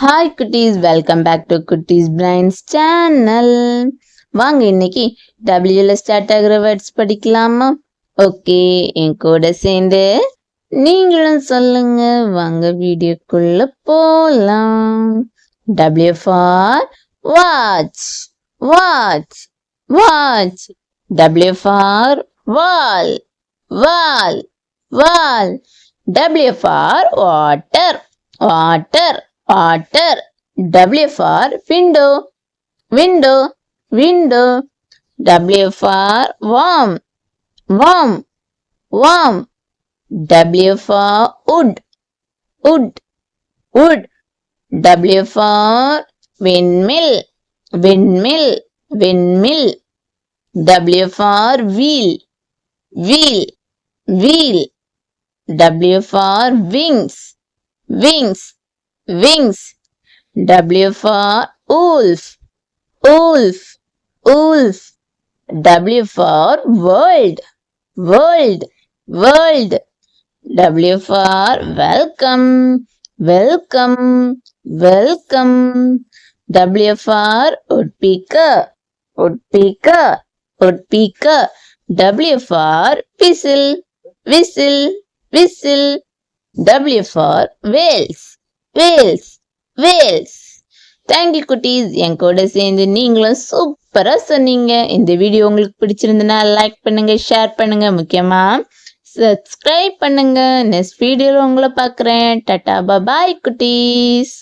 Hi குட்டீஸ், welcome back to குட்டீஸ் Brains channel. வாங்க இன்னைக்கு டபிள்யூல ஸ்டார்ட் ஆகிற வேர்ட்ஸ் படிக்கலாமா? ஓகே, என் கூட சேர்ந்து நீங்களும் சொல்லுங்க. வாங்க வீடியோக்குள்ள போலாம். W for watch, watch, watch. W for wall, wall, wall. W for water, water, water. W for window, window, window. W for warm, warm, warm. W for wood, wood, wood. W for windmill, windmill, windmill. W for wheel, wheel, wheel. W for wings, wings, wings. W for wolf, wolf, wolf. W for world, world, world. W for welcome, welcome, welcome. W for woodpecker, woodpecker, woodpecker. W for whistle, whistle, whistle. W for whales, whales, whales. Thank you குட்டீஸ், என் கூட சேர்ந்து நீங்களும் சூப்பரா சொன்னீங்க. இந்த video உங்களுக்கு பிடிச்சிருந்தனா like பண்ணுங்க, share பண்ணுங்க, முக்கியமா சப்ஸ்கிரைப் பண்ணுங்க. நெக்ஸ்ட் வீடியோல உங்களை பார்க்குறேன். டாடா பாய் குட்டீஸ்.